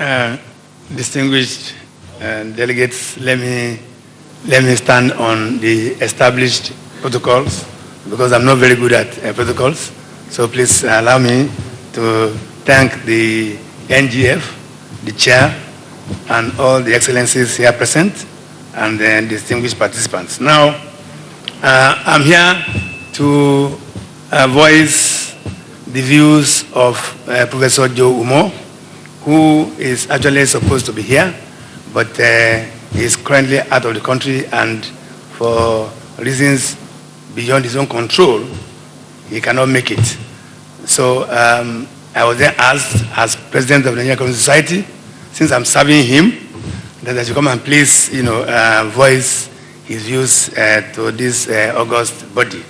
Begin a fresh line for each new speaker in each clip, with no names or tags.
Uh, Distinguished delegates, let me stand on the established protocols because I'm not very good at protocols. So please allow me to thank the NGF, the chair, and all the excellencies here present, and the distinguished participants. Now, I'm here to voice the views of Professor Joe Umo, who is actually supposed to be here, but is currently out of the country, and for reasons beyond his own control, he cannot make it. So I was then asked, as president of the Nigerian Communist Society, since I'm serving him, that I should come and please, voice his views to this august body.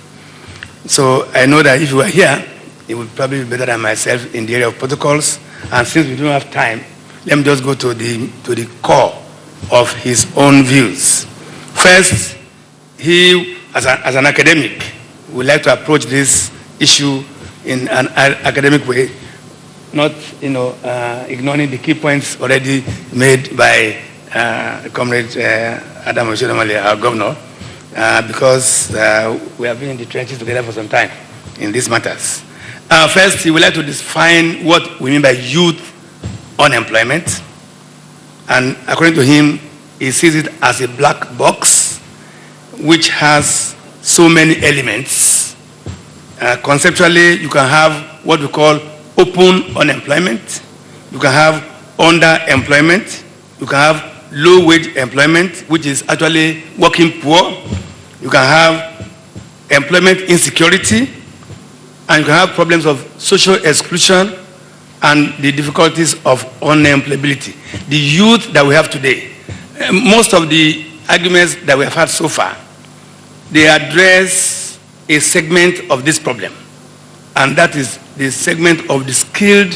So I know that if you were here, it would probably be better than myself in the area of protocols. And since we don't have time, let me just go to the core of his own views. First, he, as an academic, would like to approach this issue in an academic way, not ignoring the key points already made by Comrade Adam Oshiomhole, our governor, because we have been in the trenches together for some time in these matters. First, he would like to define what we mean by youth unemployment. And according to him, he sees it as a black box which has so many elements. Conceptually, you can have what we call open unemployment. You can have underemployment. You can have low-wage employment, which is actually working poor. You can have employment insecurity. And you can have problems of social exclusion and the difficulties of unemployability. The youth that we have today, most of the arguments that we have had so far, they address a segment of this problem. And that is the segment of the skilled,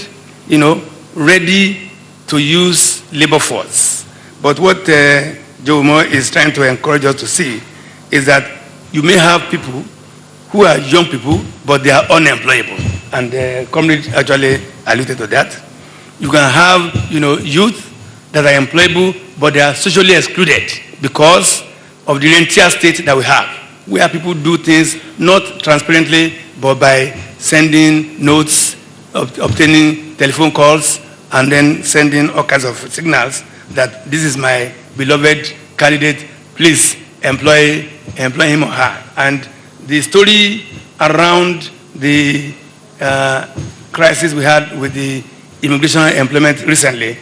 ready to use labor force. But what Joe Umo is trying to encourage us to see is that you may have people who are young people, but they are unemployable. And the comrade actually alluded to that. You can have, youth that are employable, but they are socially excluded because of the rentier state that we have, where people do things not transparently, but by sending notes, obtaining telephone calls, and then sending all kinds of signals that this is my beloved candidate, please employ him or her. And the story around the crisis we had with the immigration employment recently,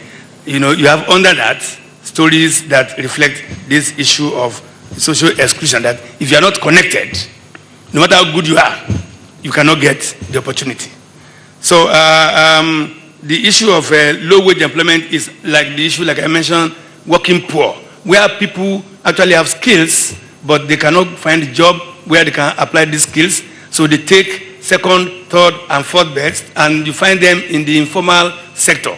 you have under that stories that reflect this issue of social exclusion, that if you are not connected, no matter how good you are, you cannot get the opportunity. So the issue of low-wage employment is like the issue, like I mentioned, working poor, where people actually have skills, but they cannot find a job where they can apply these skills. So they take second, third, and fourth best, and you find them in the informal sector.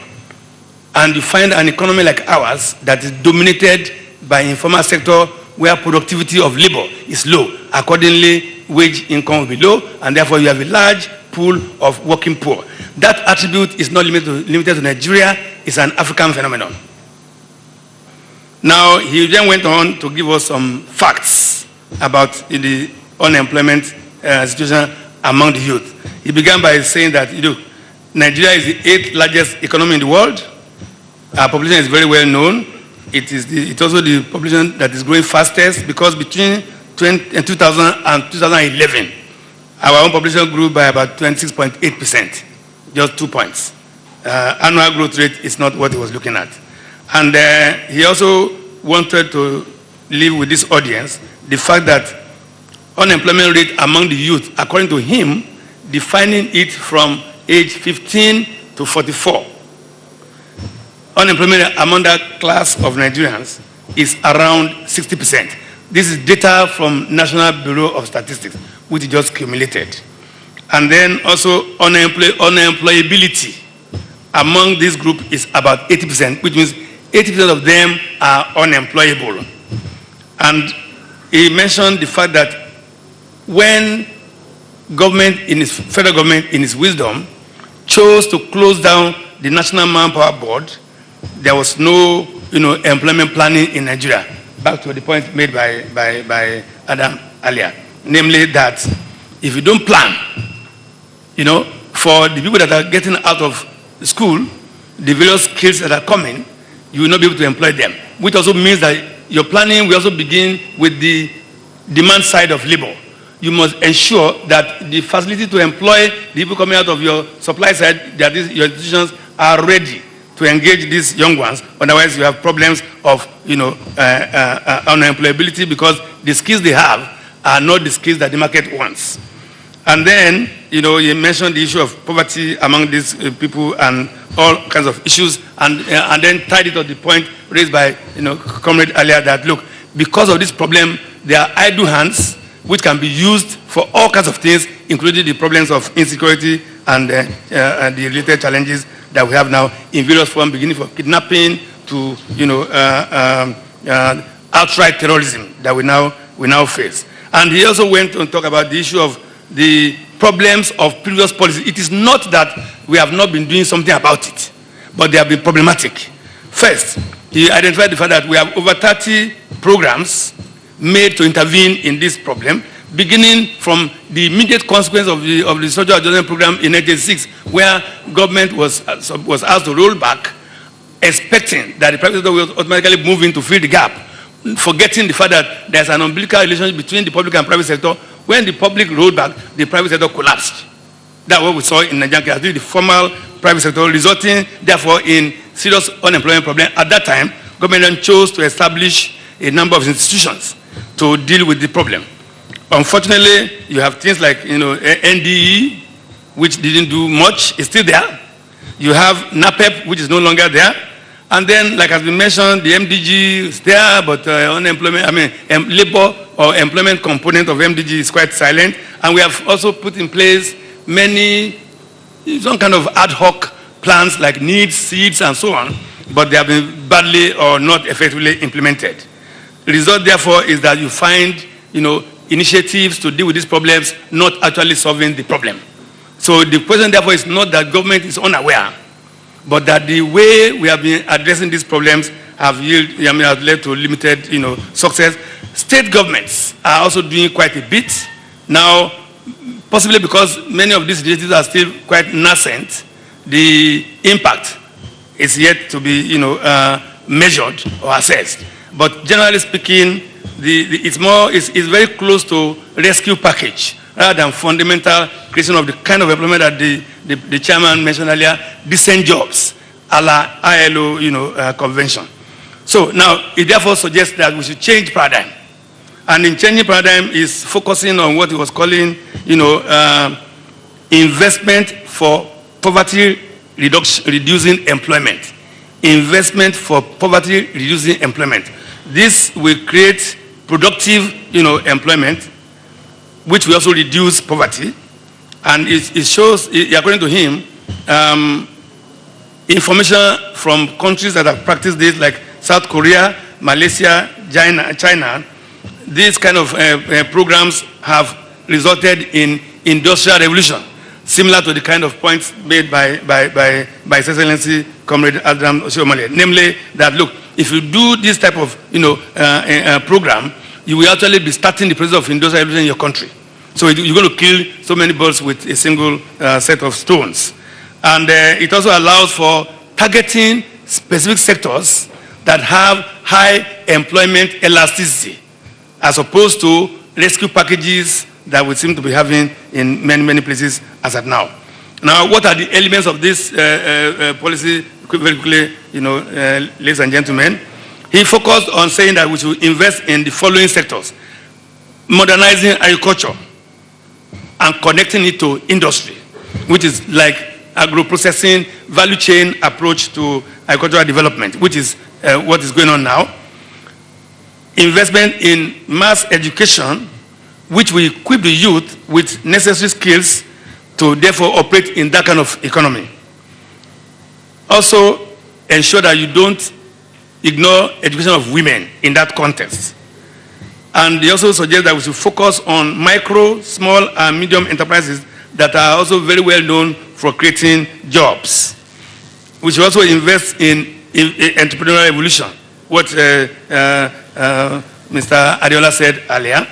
And you find an economy like ours that is dominated by informal sector where productivity of labor is low. Accordingly, wage income will be low, and therefore you have a large pool of working poor. That attribute is not limited to Nigeria, it's an African phenomenon. Now, he then went on to give us some facts about the unemployment situation among the youth. He began by saying that Nigeria is the 8th largest economy in the world. Our population is very well known. It's also the population that is growing fastest, because between 2000 and 2011, our own population grew by about 26.8%, just 2 points. Annual growth rate is not what he was looking at. And he also wanted to leave with this audience the fact that unemployment rate among the youth, according to him, defining it from age 15 to 44, unemployment among that class of Nigerians is around 60%. This is data from National Bureau of Statistics, which is just accumulated. And then also unemployability among this group is about 80%, which means 80% of them are unemployable. And he mentioned the fact that when federal government in its wisdom chose to close down the National Manpower Board there was no, employment planning in Nigeria. Back to the point made by Adam earlier, namely that if you don't plan, for the people that are getting out of school, the various skills that are coming, you will not be able to employ them, which also means that your planning will also begin with the demand side of labor. You must ensure that the facility to employ the people coming out of your supply side, that your institutions are ready to engage these young ones. Otherwise, you have problems of, unemployability, because the skills they have are not the skills that the market wants. And then, you mentioned the issue of poverty among these people and all kinds of issues, and then tied it to the point raised by, comrade earlier, that look, because of this problem, there are idle hands which can be used for all kinds of things, including the problems of insecurity and the related challenges that we have now in various forms, beginning from kidnapping to, outright terrorism that we now face. And he also went on to talk about the issue of the problems of previous policies. It is not that we have not been doing something about it, but they have been problematic. First, he identified the fact that we have over 30 programs made to intervene in this problem, beginning from the immediate consequence of the social adjustment program in 1986, where government was asked to roll back, expecting that the private sector will automatically move in to fill the gap, forgetting the fact that there's an umbilical relationship between the public and private sector. When the public rolled back, the private sector collapsed. That's what we saw in Nigeria, the formal private sector, resulting, therefore, in serious unemployment problem. At that time, government then chose to establish a number of institutions to deal with the problem. Unfortunately, you have things like, NDE, which didn't do much, is still there. You have NAPEP, which is no longer there. And then, like has been mentioned, the MDG is there, but labor or employment component of MDG is quite silent. And we have also put in place some kind of ad hoc plans like needs, seeds, and so on, but they have been badly or not effectively implemented. The result, therefore, is that you find, initiatives to deal with these problems not actually solving the problem. So the question, therefore, is not that government is unaware, but that the way we have been addressing these problems have led to limited, success. State governments are also doing quite a bit now, possibly because many of these initiatives are still quite nascent. The impact is yet to be, measured or assessed. But generally speaking, it's very close to rescue package rather than fundamental creation of the kind of employment that the chairman mentioned earlier, decent jobs, a la ILO, convention. So now it therefore suggests that we should change paradigm, and in changing paradigm is focusing on what he was calling, investment for poverty reducing employment. Investment for poverty reducing employment. This will create productive, employment, which will also reduce poverty. And it shows, according to him, information from countries that have practiced this, like South Korea, Malaysia, China, these kind of programs have resulted in industrial revolution, similar to the kind of points made by His Excellency Comrade Adam Oshiomhole. Namely, that look, if you do this type of program, you will actually be starting the process of industrial revolution in your country. So you're going to kill so many birds with a single set of stones. And it also allows for targeting specific sectors that have high employment elasticity, as opposed to rescue packages that we seem to be having in many, many places as at now. Now, what are the elements of this policy? Very quickly, ladies and gentlemen, he focused on saying that we should invest in the following sectors: modernizing agriculture and connecting it to industry, which is like agro-processing, value chain approach to agricultural development, which is what is going on now. Investment in mass education, which will equip the youth with necessary skills to therefore operate in that kind of economy. Also, ensure that you don't ignore education of women in that context. And they also suggest that we should focus on micro, small, and medium enterprises that are also very well known for creating jobs. We should also invest in entrepreneurial evolution, what Mr. Adiola said earlier,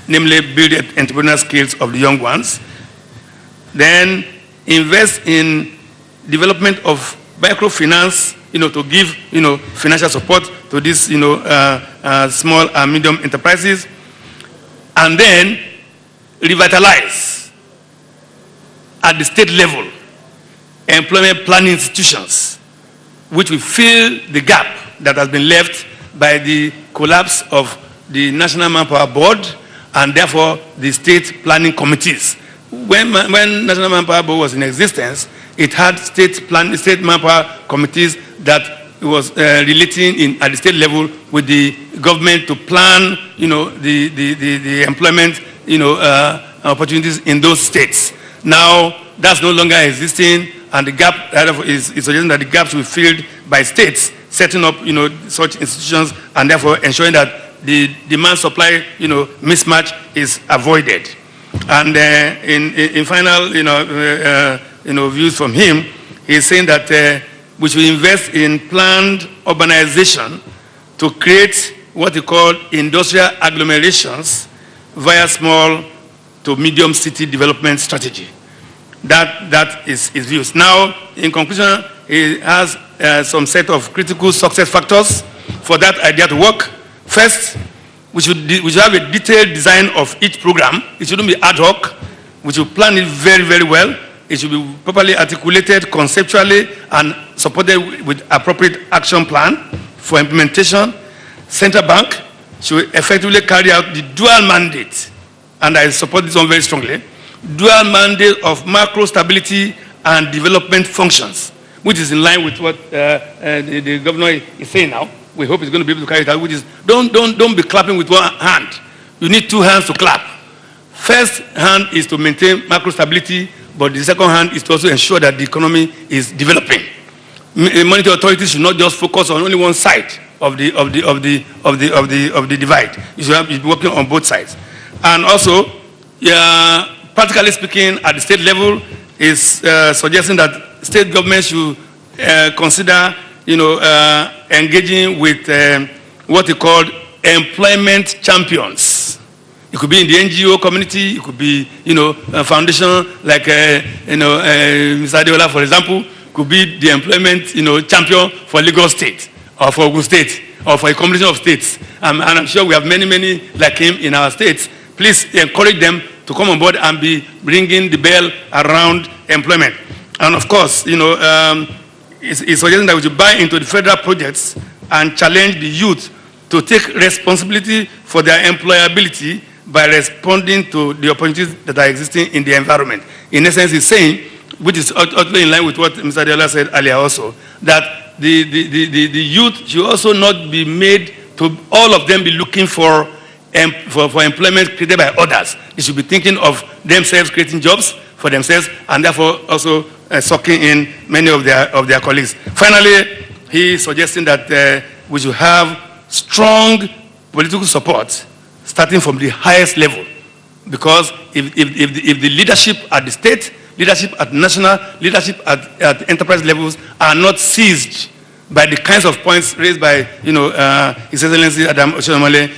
namely build the entrepreneurial skills of the young ones. Then invest in development of microfinance, to give, financial support to these, small and medium enterprises. And then revitalize at the state level employment planning institutions, which will fill the gap that has been left by the collapse of the National Manpower Board and therefore the state planning committees. When National Manpower Board was in existence, it had state manpower committees that was relating at the state level with the government to plan, the employment, opportunities in those states. Now that's no longer existing, and the gap is suggesting that the gaps will be filled by states setting up, such institutions, and therefore ensuring that the demand-supply, mismatch is avoided. And in final, views from him, he's saying that we should invest in planned urbanization to create what he called industrial agglomerations via small to medium city development strategy. That is his views. Now, in conclusion, he has some set of critical success factors for that idea to work. First, we should have a detailed design of each program. It shouldn't be ad hoc. We should plan it very, very well. It should be properly articulated conceptually and supported with appropriate action plan for implementation. Central Bank should effectively carry out the dual mandate, and I support this one very strongly, dual mandate of macro stability and development functions, which is in line with what the governor is saying now. We hope he's going to be able to carry it out, which is don't be clapping with one hand. You need two hands to clap. First hand is to maintain macro stability, but the second hand is to also ensure that the economy is developing. Monetary authorities should not just focus on only one side of the divide. You should be working on both sides. And also, practically speaking, at the state level, is suggesting that state governments should consider, engaging with what he called employment champions. It could be in the NGO community. It could be, a foundation like, Mr. Adiola, for example, could be the employment, champion for Lagos State or for Ogun State or for a combination of states. And I'm sure we have many, many like him in our states. Please encourage them to come on board and be ringing the bell around employment. And of course, it's suggesting that we should buy into the federal projects and challenge the youth to take responsibility for their employability by responding to the opportunities that are existing in the environment. In essence, he's saying, which is utterly in line with what Mr. Adiola said earlier also, that the youth should also not be made to all of them be looking for employment created by others. They should be thinking of themselves creating jobs for themselves and therefore also sucking in many of their colleagues. Finally, he is suggesting that we should have strong political support starting from the highest level, because if the leadership at the state, leadership at national, leadership at enterprise levels are not seized by the kinds of points raised by His Excellency Adam Oshiomhole,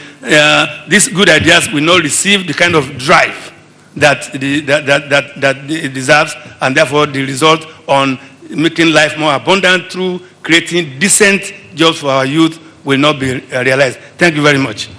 these good ideas will not receive the kind of drive that it deserves, and therefore the result on making life more abundant through creating decent jobs for our youth will not be realized. Thank you very much.